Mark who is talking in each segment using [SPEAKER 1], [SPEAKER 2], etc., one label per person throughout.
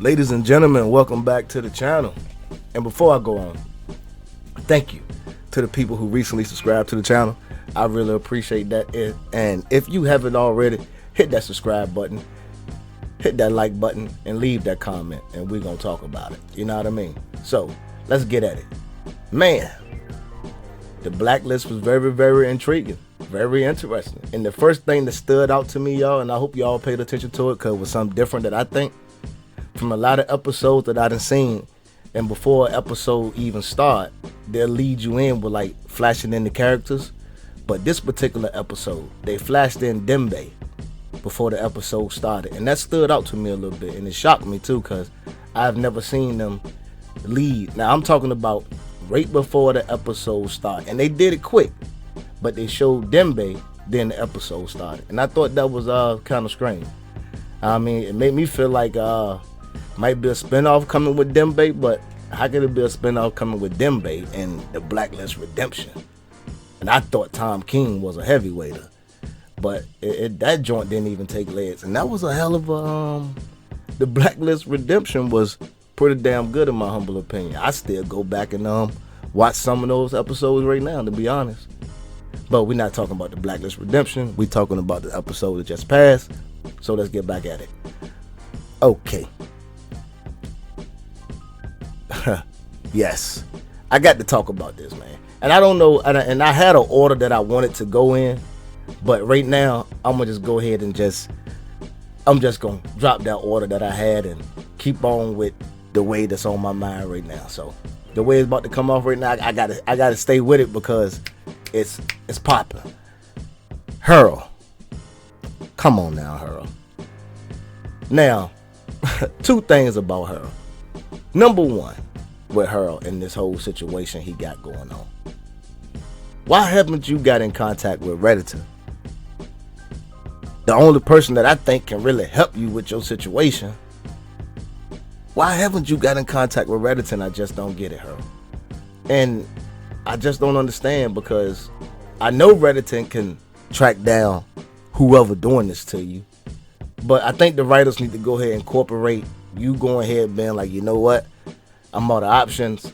[SPEAKER 1] Ladies and gentlemen, welcome back to the channel. And before I go on, thank you to the people who recently subscribed to the channel. I really appreciate that. And if you haven't already, hit that subscribe button, hit that like button, and leave that comment, and we're going to talk about it. You know what I mean? So, let's get at it. Man, the Blacklist was very, very intriguing, very interesting. And the first thing that stood out to me, y'all, and I hope y'all paid attention to it because it was something different that I think from a lot of episodes that I done seen, and before an episode even start, they'll lead you in with like flashing in the characters. But this particular episode, they flashed in Dembe before the episode started, and that stood out to me a little bit, and it shocked me too because I've never seen them lead. Now I'm talking about right before the episode started, and they did it quick, but they showed Dembe, then the episode started, and I thought that was kind of strange. I mean, it made me feel like might be a spinoff coming with Dembe, but how could it be a spinoff coming with Dembe and the Blacklist Redemption? And I thought Tom King was a heavyweighter, but that joint didn't even take legs, and that was a hell of a the Blacklist Redemption was pretty damn good in my humble opinion. I still go back and watch some of those episodes right now, to be honest. But we're not talking about the Blacklist Redemption. We're talking about the episode that just passed. So let's get back at it. Okay. Yes, I got to talk about this, man. And I don't know, and I had an order that I wanted to go in, but right now I'm gonna just go ahead and I'm just gonna drop that order that I had and keep on with the way that's on my mind right now. So the way it's about to come off right now, I gotta stay with it because it's popping. Hurl, come on now, Hurl. Now, two things about Hurl. Number one, with Hurl in this whole situation he got going on. Why haven't you got in contact with Redditor? The only person that I think can really help you with your situation. Why haven't you got in contact with Redditor? And I just don't get it, Hurl. And I just don't understand, because I know Redditor can track down whoever doing this to you. But I think the writers need to go ahead and incorporate you going ahead and being like, you know what? I'm out of options.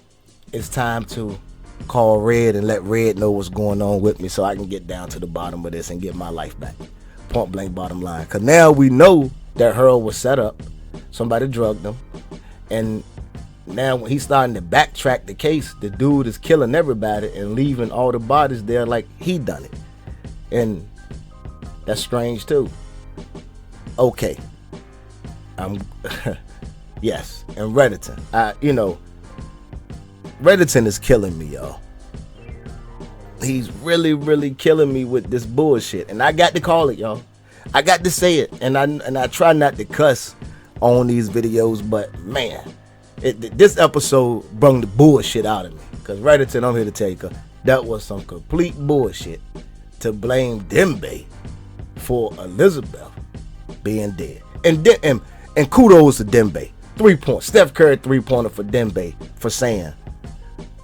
[SPEAKER 1] It's time to call Red and let Red know what's going on with me so I can get down to the bottom of this and get my life back. Point blank bottom line. Because now we know that Hurl was set up. Somebody drugged him. And now when he's starting to backtrack the case, the dude is killing everybody and leaving all the bodies there like he done it. And that's strange too. Okay. Yes, and Redditor. Redditor is killing me, y'all. He's really, really killing me with this bullshit. And I got to call it, y'all. I got to say it. And I try not to cuss on these videos, but man, this episode brung the bullshit out of me. Because Redditor, I'm here to tell you, that was some complete bullshit to blame Dembe for Elizabeth being dead. And kudos to Dembe. 3 points. Steph Curry 3-pointer for Dembe for saying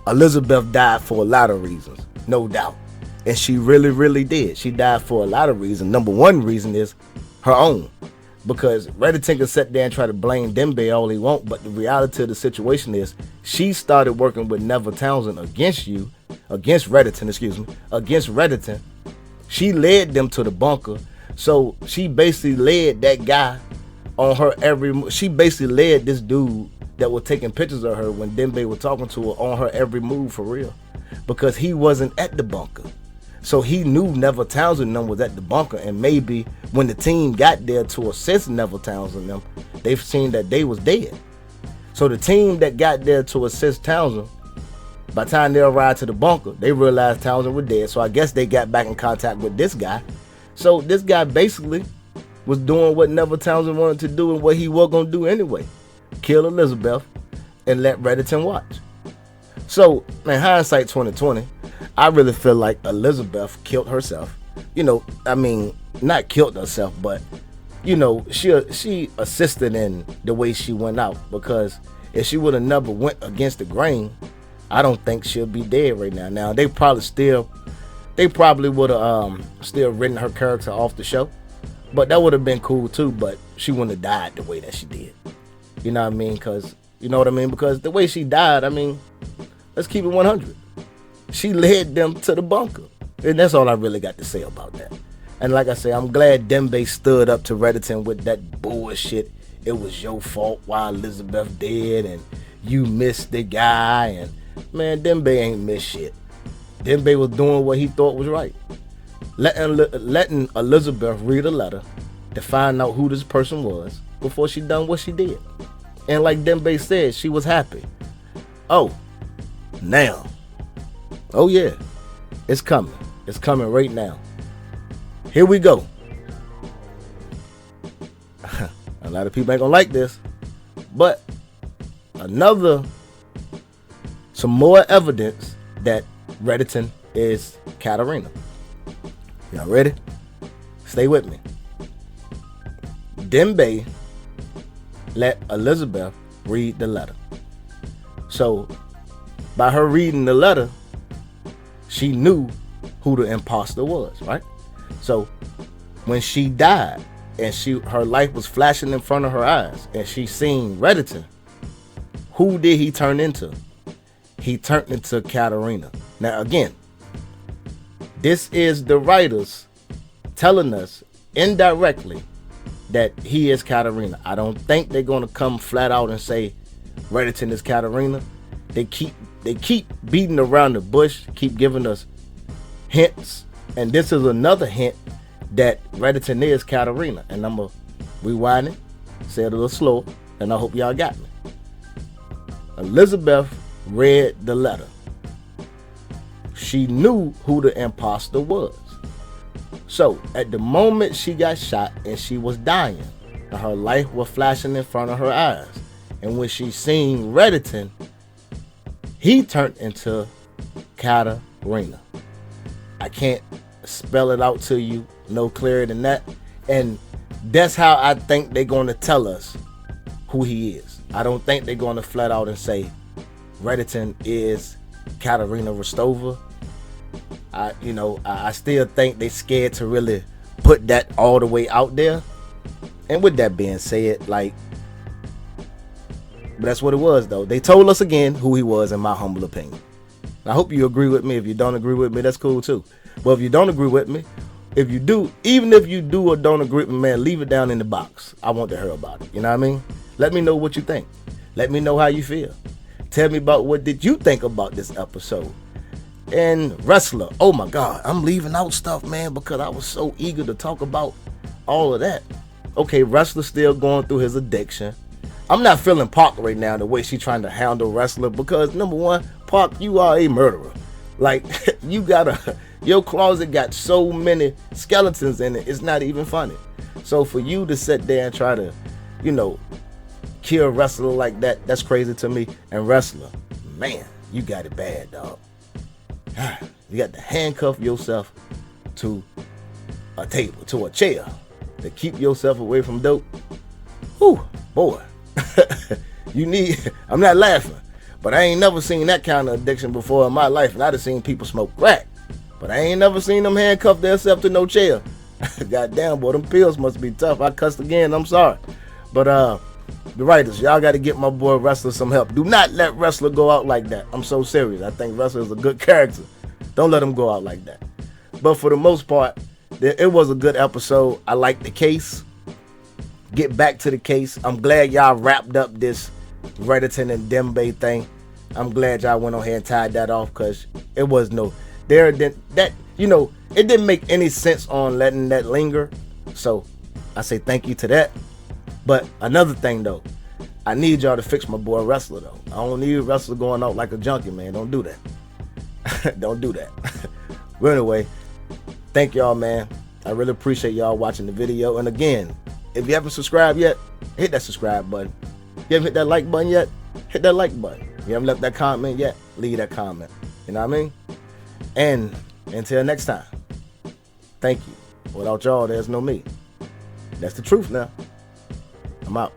[SPEAKER 1] Elizabeth died for a lot of reasons, no doubt. And she really, really did. She died for a lot of reasons. Number one reason is her own. Because Redditor can sit there and try to blame Dembe all he wants, but the reality of the situation is she started working with Neville Townsend against Redditor. She led them to the bunker. So she basically led that guy on her she basically led this dude that was taking pictures of her when Dembe was talking to her on her every move, for real, because he wasn't at the bunker. So he knew Neville Townsend was at the bunker, and maybe when the team got there to assist Neville Townsend they've seen that they was dead. So the team that got there to assist Townsend, by the time they arrived to the bunker, they realized Townsend was dead. So I guess they got back in contact with this guy. So this guy basically was doing what Neville Townsend wanted to do and what he was going to do anyway. Kill Elizabeth and let Redditor watch. So, in hindsight 2020, I really feel like Elizabeth killed herself. Not killed herself, but, she assisted in the way she went out. Because if she would have never went against the grain, I don't think she'll be dead right now. Now, they probably would have still written her character off the show. But that would have been cool too, but she wouldn't have died the way that she did. You know what I mean? Because, you know what I mean? Because the way she died, I mean, let's keep it 100. She led them to the bunker. And that's all I really got to say about that. And like I say, I'm glad Dembe stood up to Redditon with that bullshit. It was your fault why Elizabeth dead and you missed the guy. And man, Dembe ain't missed shit. Dembe was doing what he thought was right. Letting Elizabeth read a letter to find out who this person was before she done what she did. And like Dembe said, she was happy. Oh, now. Oh yeah, it's coming. It's coming right now. Here we go. A lot of people ain't gonna like this, but some more evidence that Redditon is Katarina. Y'all ready? Stay with me. Dembe let Elizabeth read the letter. So by her reading the letter, she knew who the imposter was, right? So when she died and her life was flashing in front of her eyes and she seen Redditon, who did he turn into? He turned into Katarina. Now again, this is the writers telling us indirectly that he is Katarina. I don't think they're gonna come flat out and say Redditon is Katarina. They keep beating around the bush, keep giving us hints, and this is another hint that Redditon is Katarina. And I'm gonna rewind it, say it a little slower, and I hope y'all got me. Elizabeth read the letter. She knew who the imposter was. So at the moment she got shot and she was dying, and her life was flashing in front of her eyes, and when she seen Redditon, he turned into Katarina. I can't spell it out to you no clearer than that. And that's how I think they're going to tell us who he is. I don't think they're going to flat out and say Redditon is Katarina Rostova. I still think they scared to really put that all the way out there. And with that being said, but that's what it was though. They told us again who he was, in my humble opinion. I hope you agree with me. If you don't agree with me, that's cool too. But if you don't agree with me, even if you do or don't agree with me, man, leave it down in the box. I want to hear about it. You know what I mean? Let me know what you think. Let me know how you feel. Tell me about what did you think about this episode. And Wrestler, oh my God, I'm leaving out stuff, man, because I was so eager to talk about all of that. Okay, Wrestler still going through his addiction. I'm not feeling Park right now the way she's trying to handle Wrestler, because number one, Park, you are a murderer. Like, your closet got so many skeletons in it, it's not even funny. So for you to sit there and try to, kill Wrestler like that, that's crazy to me. And Wrestler, man, you got it bad, dog. You got to handcuff yourself to a table, to a chair, to keep yourself away from dope. Whew, boy. I'm not laughing, but I ain't never seen that kind of addiction before in my life. And I done seen people smoke crack, but I ain't never seen them handcuff themselves to no chair. Goddamn, boy, them pills must be tough. I cussed again, I'm sorry. But the writers, y'all got to get my boy Wrestler some help. Do not let Wrestler go out like that. I'm so serious. I think Wrestler is a good character. Don't let him go out like that. But for the most part, it was a good episode. I like the case. Get back to the case. I'm glad y'all wrapped up this Redditon and Dembe thing. I'm glad y'all went on here and tied that off, because it was it didn't make any sense on letting that linger. So I say thank you to that. But another thing though, I need y'all to fix my boy Wrestler though. I don't need Wrestler going out like a junkie, man. Don't do that. Don't do that. But anyway, thank y'all, man. I really appreciate y'all watching the video. And again, if you haven't subscribed yet, hit that subscribe button. You haven't hit that like button yet? Hit that like button. You haven't left that comment yet? Leave that comment. You know what I mean? And until next time, thank you. Without y'all, there's no me. That's the truth now. I'm out.